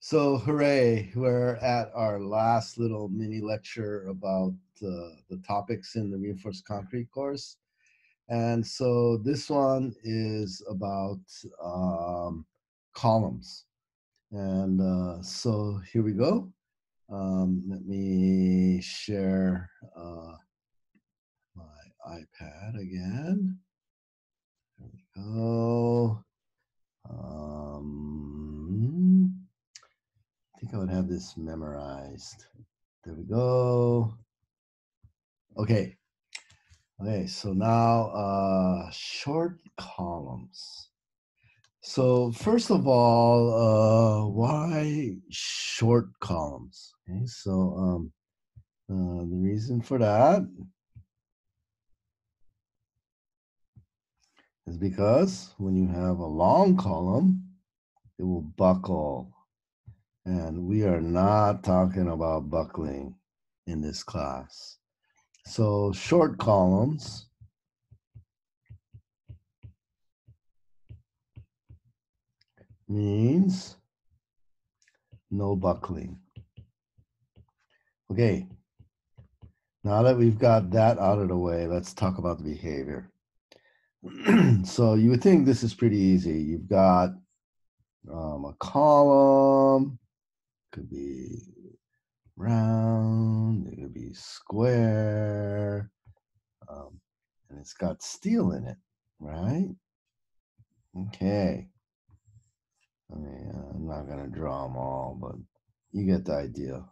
So, hooray, we're at our last little mini lecture about the topics in the reinforced concrete course. And so, this one is about columns. And so, here we go. Let me share my iPad again. There we go. I think I would have this memorized. There we go. Okay. Okay, so now short columns. So first of all, why short columns? Okay, so the reason for that is because when you have a long column, it will buckle. And we are not talking about buckling in this class. So short columns means no buckling. Okay, now that we've got that out of the way, let's talk about the behavior. So you would think this is pretty easy. You've got a column, could be round, it could be square, and it's got steel in it, right? Okay. I mean, I'm not going to draw them all, but you get the idea.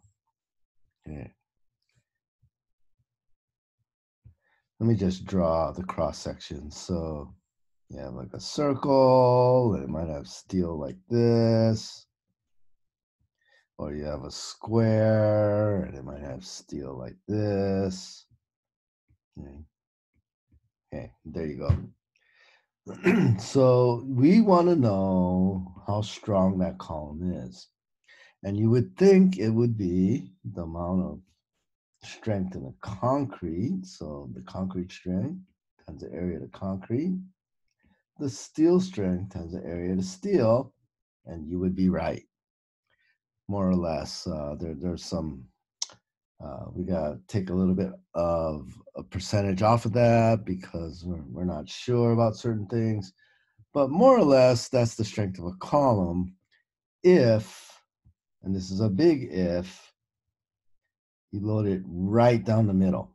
Okay. Let me just draw the cross section. So you have like a circle, and it might have steel like this. Or you have a square, and it might have steel like this. Okay, there you go. So we want to know how strong that column is. And you would think it would be the amount of strength in the concrete. So the concrete strength times the area of the concrete. The steel strength times the area of the steel. And you would be right, more or less. There's some, we got to take a little bit of a percentage off of that because we're not sure about certain things. But more or less, that's the strength of a column if, and this is a big if, you load it right down the middle.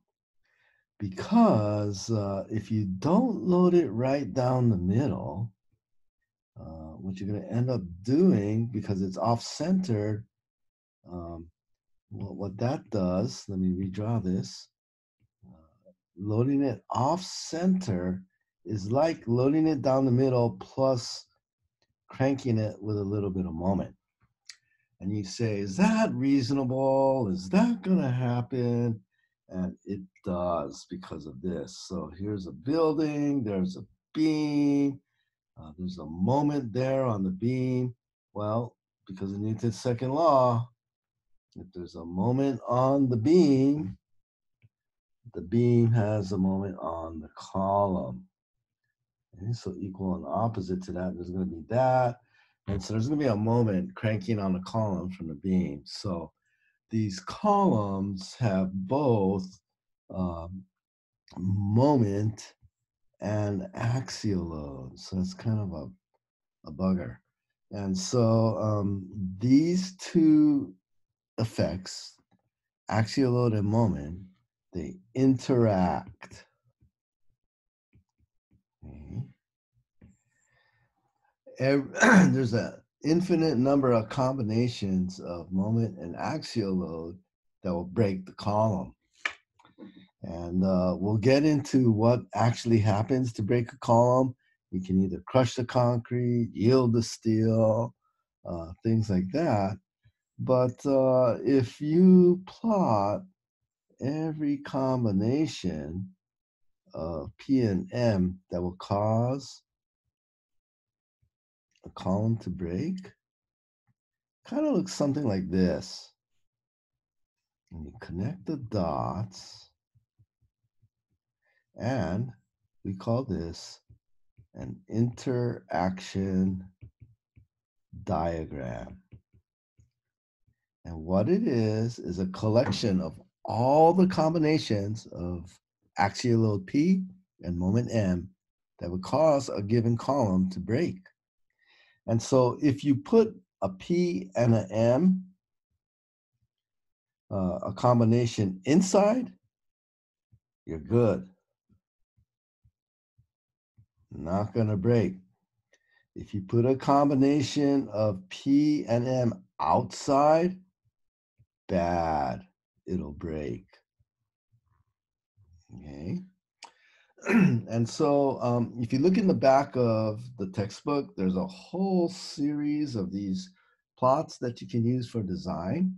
Because if you don't load it right down the middle, what you're going to end up doing, because it's off-centered, what that does, let me redraw this. Loading it off-center is like loading it down the middle plus cranking it with a little bit of moment. And you say, is that reasonable? Is that going to happen? And it does because of this. So here's a building, there's a beam, there's a moment there on the beam. Well, because of Newton's second law, if there's a moment on the beam has a moment on the column. Okay, so equal and opposite to that, there's going to be that. And so there's going to be a moment cranking on the column from the beam. So these columns have both moment and axial load. So it's kind of a bugger. And so these two effects, axial load and moment, they interact. Okay. There's an infinite number of combinations of moment and axial load that will break the column. And we'll get into what actually happens to break a column. You can either crush the concrete, yield the steel, things like that. But if you plot every combination of P and M that will cause a column to break, kind of looks something like this. And you connect the dots, and we call this an interaction diagram. And what it is a collection of all the combinations of axial load P and moment M that would cause a given column to break. And so if you put a P and an M, a combination inside, you're good. Not going to break. If you put a combination of P and M outside, bad. It'll break. Okay. And so if you look in the back of the textbook, there's a whole series of these plots that you can use for design.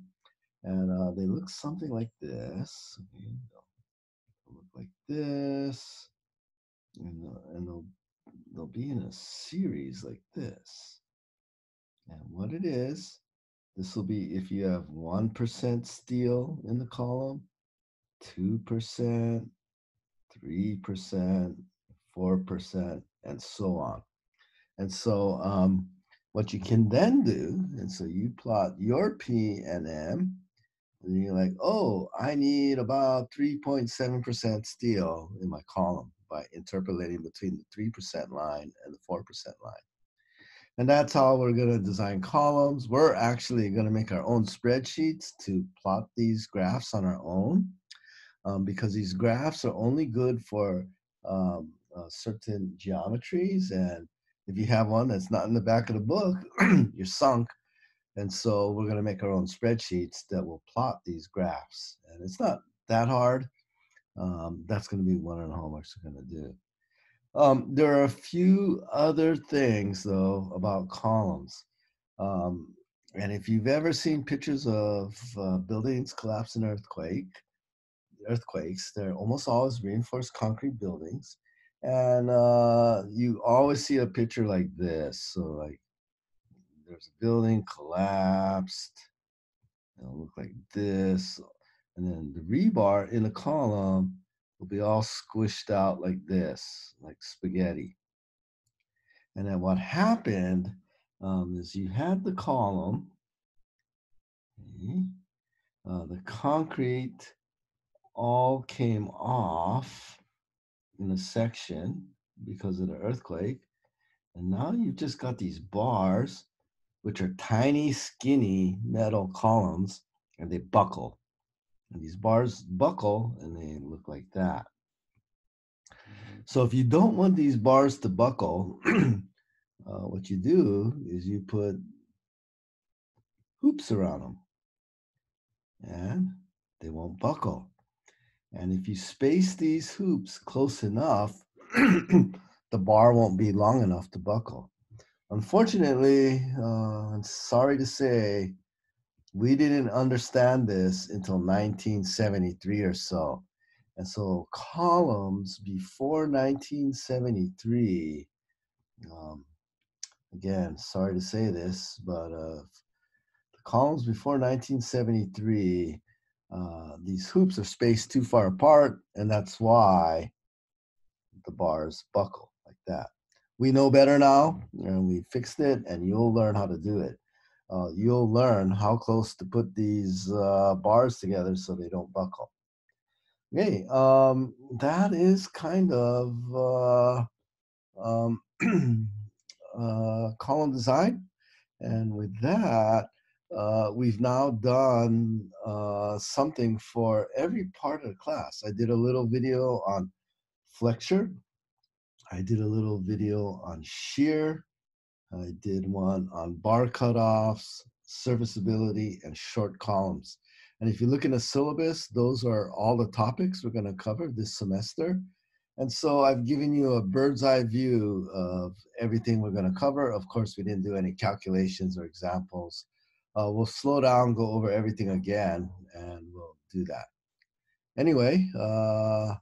And they look something like this. Okay. They'll look like this. And they'll be in a series like this. And what it is, this will be if you have 1% steel in the column, 2%, 3%, 4%, and so on. And so what you can then do, and so you plot your P and M, and you're like, oh, I need about 3.7% steel in my column by interpolating between the 3% line and the 4% line. And that's how we're going to design columns. We're actually going to make our own spreadsheets to plot these graphs on our own, because these graphs are only good for certain geometries. And if you have one that's not in the back of the book, you're sunk. And so we're going to make our own spreadsheets that will plot these graphs. And it's not that hard. That's going to be one of the homeworks we're going to do. There are a few other things, though, about columns. And if you've ever seen pictures of buildings collapse in earthquakes, they're almost always reinforced concrete buildings. And you always see a picture like this. So, like, there's a building collapsed. It'll look like this. And then the rebar in the column will be all squished out like this, like spaghetti. And then what happened is you had the column, okay, the concrete all came off in a section because of the earthquake. And now you've just got these bars, which are tiny, skinny metal columns, and they buckle. And these bars buckle and they look like that. So if you don't want these bars to buckle, what you do is you put hoops around them and they won't buckle. And if you space these hoops close enough, the bar won't be long enough to buckle. Unfortunately, I'm sorry to say, we didn't understand this until 1973 or so. And so columns before 1973, again, sorry to say this, but the columns before 1973, these hoops are spaced too far apart, and that's why the bars buckle like that. We know better now, and we fixed it, and you'll learn how to do it. You'll learn how close to put these bars together so they don't buckle. Okay, that is kind of um, column design. And with that, we've now done something for every part of the class. I did a little video on flexure. I did a little video on shear. I did one on bar cutoffs, serviceability, and short columns. And if you look in the syllabus, those are all the topics we're going to cover this semester. And so I've given you a bird's eye view of everything we're going to cover. Of course, we didn't do any calculations or examples. We'll slow down, go over everything again, and we'll do that. Anyway, the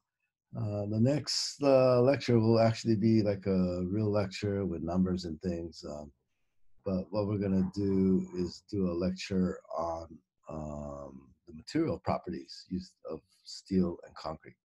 next lecture will actually be like a real lecture with numbers and things. But what we're going to do is do a lecture on the material properties used of steel and concrete.